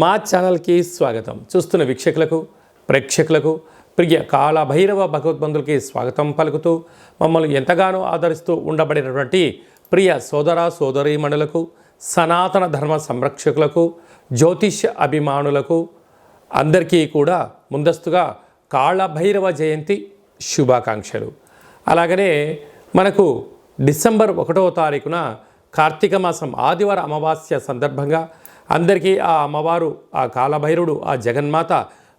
మా ఛానల్కి స్వాగతం. చూస్తున్న వీక్షకులకు ప్రేక్షకులకు ప్రియ కాళభైరవ భగవద్బంధులకి స్వాగతం పలుకుతూ మమ్మల్ని ఎంతగానో ఆదరిస్తూ ఉండబడినటువంటి ప్రియ సోదర సోదరీమణులకు, సనాతన ధర్మ సంరక్షకులకు, జ్యోతిష్య అభిమానులకు అందరికీ కూడా ముందస్తుగా కాళభైరవ జయంతి శుభాకాంక్షలు. అలాగనే మనకు డిసెంబర్ 1వ తారీఖున కార్తీక మాసం ఆదివారం అమావాస్య సందర్భంగా అందరికీ ఆ అమ్మవారు, ఆ కాళభైరవుడు, ఆ జగన్మాత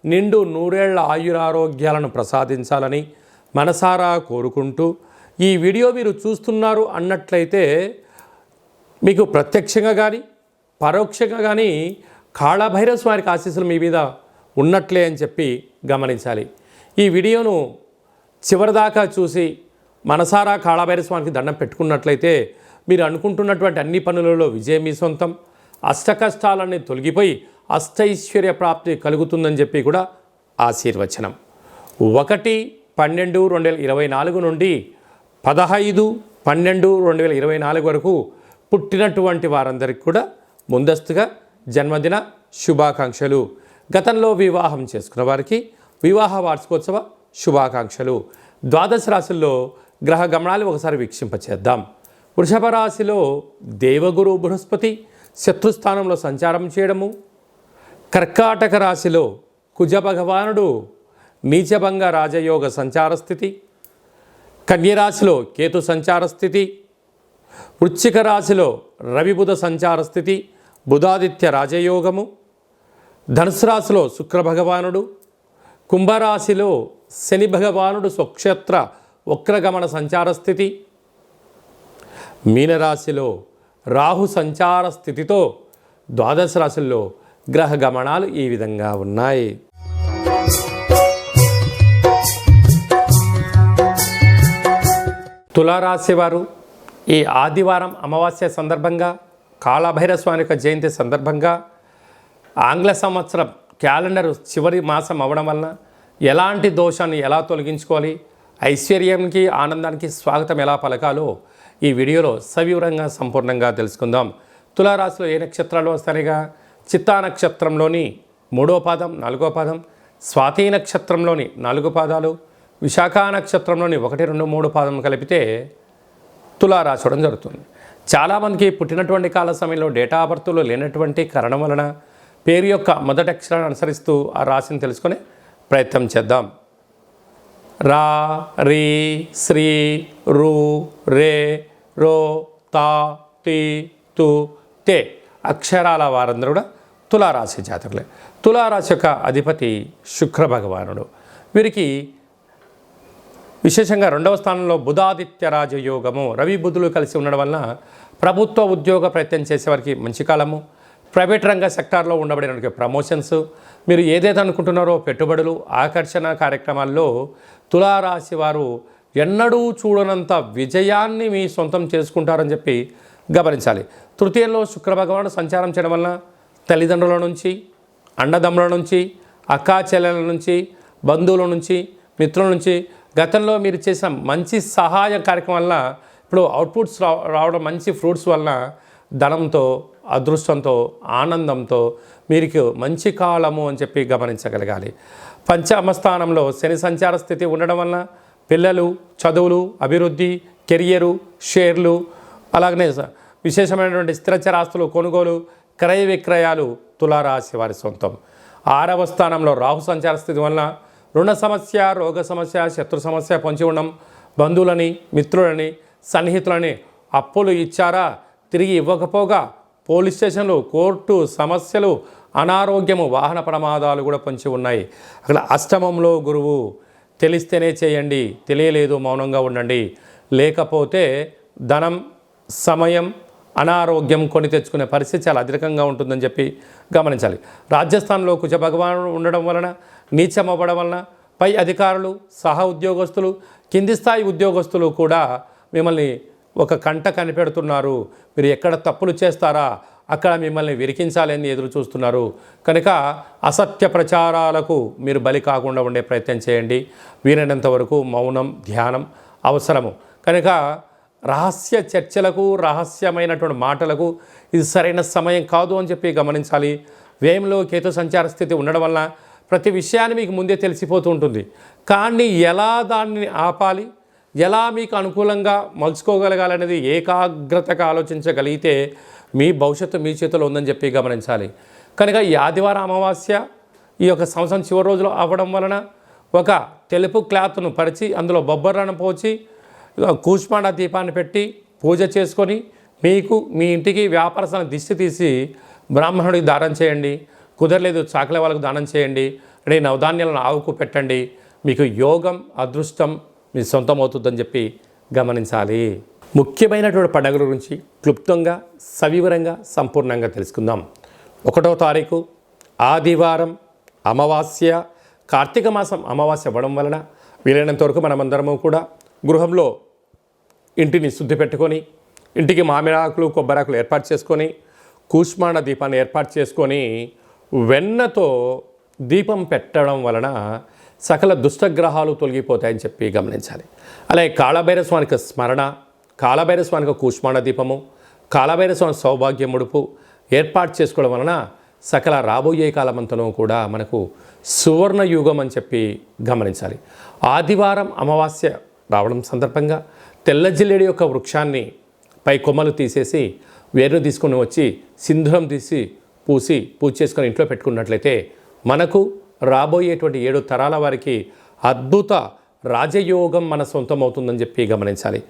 నిండు నూరేళ్ల ఆయురారోగ్యాలను ప్రసాదించాలని మనసారా కోరుకుంటూ, ఈ వీడియో మీరు చూస్తున్నారు అన్నట్లయితే మీకు ప్రత్యక్షంగా కానీ పరోక్షంగా కానీ కాళభైరవ స్వామికి ఆశీస్సులు మీ మీద ఉన్నట్లే అని చెప్పి గమనించాలి. ఈ వీడియోను చివరిదాకా చూసి మనసారా కాళభైరవ స్వామికి దండం పెట్టుకున్నట్లయితే మీరు అనుకుంటున్నటువంటి అన్ని పనులలో విజయం మీ సొంతం, అష్టకష్టాలన్నీ తొలగిపోయి అష్టైశ్వర్య ప్రాప్తి కలుగుతుందని చెప్పి కూడా ఆశీర్వచనం. 1/12/2024 నుండి 15/12/2024 వరకు పుట్టినటువంటి వారందరికీ కూడా ముందస్తుగా జన్మదిన శుభాకాంక్షలు. గతంలో వివాహం చేసుకున్న వారికి వివాహ వార్షికోత్సవ శుభాకాంక్షలు. ద్వాదశ రాశుల్లో గ్రహ గమనాలు ఒకసారి వీక్షింపచేద్దాం. వృషభ రాశిలో దేవగురు బృహస్పతి శత్రుస్థానంలో సంచారం చేయడము, కర్కాటక రాశిలో కుజ భగవానుడు నీచభంగ రాజయోగ సంచార స్థితి, కన్యరాశిలో కేతు సంచార స్థితి, వృశ్చిక రాశిలో రవి బుధ సంచార స్థితి, బుధాదిత్య రాజయోగము, ధనుసు రాశిలో శుక్ర భగవానుడు, కుంభరాశిలో శని భగవానుడు స్వక్షేత్ర వక్రగమన సంచార స్థితి, మీనరాశిలో రాహు సంచార స్థితితో ద్వాదశ రాశుల్లో గ్రహ గమనాలు ఈ విధంగా ఉన్నాయి. తులారాశి వారు ఈ ఆదివారం అమావాస్య సందర్భంగా, కాళభైరవ స్వామి యొక్క జయంతి సందర్భంగా, ఆంగ్ల సంవత్సరం క్యాలెండర్ చివరి మాసం అవ్వడం వలన ఎలాంటి దోషాన్ని ఎలా తొలగించుకోవాలి, ఐశ్వర్యానికి ఆనందానికి స్వాగతం ఎలా పలకాలో ఈ వీడియోలో సవివరంగా సంపూర్ణంగా తెలుసుకుందాం. తులారాశిలో ఏ నక్షత్రాలు వస్తాయిగా? చిత్తా నక్షత్రంలోని 3వ పాదం, 4వ పాదం, స్వాతి నక్షత్రంలోని 4 పాదాలు, విశాఖ నక్షత్రంలోని 1, 2, 3 పాదం కలిపితే తులారాశి అవడం జరుగుతుంది. చాలామందికి పుట్టినటువంటి కాల సమయంలో డేటా ఆఫ్ బర్త్లో లేనటువంటి కారణం వలన పేరు యొక్క మొదటి అక్షరాన్ని అనుసరిస్తూ ఆ రాశిని తెలుసుకునే ప్రయత్నం చేద్దాం. రా, రీ, శ్రీ, రు, రే, రో, తా, తి, తు, తే అక్షరాల వారందరూ కూడా తులారాశి జాతకులే. తులారాశి యొక్క అధిపతి శుక్ర భగవానుడు. వీరికి విశేషంగా 2వ స్థానంలో బుధాదిత్య రాజయోగము, రవి బుధులు కలిసి ఉండడం వలన ప్రభుత్వ ఉద్యోగ ప్రయత్నం చేసేవారికి మంచి కాలము, ప్రైవేట్ రంగ సెక్టార్లో ఉండబడిన ప్రమోషన్స్, మీరు ఏదైతే అనుకుంటున్నారో పెట్టుబడులు, ఆకర్షణ కార్యక్రమాల్లో తులారాశి వారు ఎన్నడూ చూడనంత విజయాన్ని మీ సొంతం చేసుకుంటారని చెప్పి గమనించాలి. తృతీయంలో శుక్ర భగవానుడు సంచారం చేయడం వలన తల్లిదండ్రుల నుంచి, అన్నదమ్ముల నుంచి, అక్కా చెల్లెల నుంచి, బంధువుల నుంచి, మిత్రుల నుంచి గతంలో మీరు చేసిన మంచి సహాయ కార్యక్రమం వలన ఇప్పుడు అవుట్పుట్స్ రావడం, మంచి ఫ్రూట్స్ వలన ధనంతో, అదృష్టంతో, ఆనందంతో మీకు మంచి కాలము అని చెప్పి గమనించగలగాలి. పంచమ స్థానంలో శని సంచార స్థితి ఉండడం వలన పిల్లలు, చదువులు, అభివృద్ధి, కెరియరు, షేర్లు, అలాగనే విశేషమైనటువంటి స్థిరచరాస్తులు కొనుగోలు, క్రయ విక్రయాలు తులారాశి వారి సొంతం. 6వ స్థానంలో రాహు సంచార స్థితి వలన రుణ సమస్య, రోగ సమస్య, శత్రు సమస్య పొంచి ఉండడం, బంధువులని, మిత్రులని, సన్నిహితులని అప్పులు ఇచ్చారా తిరిగి ఇవ్వకపోగా పోలీస్ స్టేషన్లు, కోర్టు సమస్యలు, అనారోగ్యము, వాహన ప్రమాదాలు కూడా పొంచి ఉన్నాయి. అక్కడ అష్టమంలో గురువు. తెలిస్తేనే చేయండి, తెలియలేదు మౌనంగా ఉండండి, లేకపోతే ధనం, సమయం, అనారోగ్యం కొని తెచ్చుకునే పరిస్థితి చాలా అధికంగా ఉంటుందని చెప్పి గమనించాలి. రాజస్థాన్లో కుజ భగవానుడు ఉండడం వలన, నీచం అవ్వడం వలన పై అధికారులు, సహా ఉద్యోగస్తులు, కింది స్థాయి ఉద్యోగస్తులు కూడా మిమ్మల్ని ఒక కంట కనిపెడుతున్నారు. మీరు ఎక్కడ తప్పులు చేస్తారా అక్కడ మిమ్మల్ని విరికించాలని ఎదురు చూస్తున్నారు. కనుక అసత్య ప్రచారాలకు మీరు బలి కాకుండా ఉండే ప్రయత్నం చేయండి. వీలైనంత వరకు మౌనం, ధ్యానం అవసరము. కనుక రహస్య చర్చలకు, రహస్యమైనటువంటి మాటలకు ఇది సరైన సమయం కాదు అని చెప్పి గమనించాలి. వ్యయంలో కేతు సంచార స్థితి ఉండడం వలన ప్రతి విషయాన్ని మీకు ముందే తెలిసిపోతూ ఉంటుంది. కానీ ఎలా దాన్ని ఆపాలి, ఎలా మీకు అనుకూలంగా మలుచుకోగలగాలనేది ఏకాగ్రతగా ఆలోచించగలిగితే మీ భవిష్యత్తు మీ చేతిలో ఉందని చెప్పి గమనించాలి. కనుక ఈ ఆదివారం అమావాస్య ఈ యొక్క సంవత్సరం చివరి రోజులో అవ్వడం వలన ఒక తెలుపు క్లాత్ను పరిచి అందులో బొబ్బర్లను పోచి కూష్మాండ దీపాన్ని పెట్టి పూజ చేసుకొని మీకు మీ ఇంటికి వ్యాపారస్థానం దిష్టి తీసి బ్రాహ్మణుడికి దానం చేయండి. కుదరలేదు చాకలి వాళ్ళకు దానం చేయండి. నవధాన్యాలను ఆవుకు పెట్టండి. మీకు యోగం అదృష్టం మీ సొంతం అవుతుందని చెప్పి గమనించాలి. ముఖ్యమైనటువంటి పండుగల గురించి క్లుప్తంగా సవివరంగా సంపూర్ణంగా తెలుసుకుందాం. 1వ తారీఖు ఆదివారం అమావాస్య, కార్తీక మాసం అమావాస్య అవ్వడం వలన వీలైనంత వరకు మనమందరము కూడా గృహంలో ఇంటిని శుద్ధి పెట్టుకొని ఇంటికి మామిడాకులు కొబ్బరాకులు ఏర్పాటు చేసుకొని కూష్మాండ దీపాన్ని ఏర్పాటు చేసుకొని వెన్నతో దీపం పెట్టడం వలన సకల దుష్టగ్రహాలు తొలగిపోతాయని చెప్పి గమనించాలి. అలాగే కాళభైరవ స్వామికి స్మరణ, కాళభైరవ స్వామికి కూష్మాండ దీపము, కాళభైరవ స్వామి సౌభాగ్య ముడుపు ఏర్పాటు చేసుకోవడం వలన సకల రాబోయే కాలమంతను కూడా మనకు సువర్ణ యుగం అని చెప్పి గమనించాలి. ఆదివారం అమావాస్య రావడం సందర్భంగా తెల్ల జిల్లేడు యొక్క వృక్షాన్ని పై కొమ్మలు తీసేసి వేరు తీసుకొని వచ్చి సింధూరం తీసి పూజ చేసుకొని ఇంట్లో పెట్టుకున్నట్లయితే మనకు రాబోయేటువంటి 7 తరాల వారికి అద్భుత రాజయోగం మన సొంతం అవుతుందని చెప్పి గమనించాలి.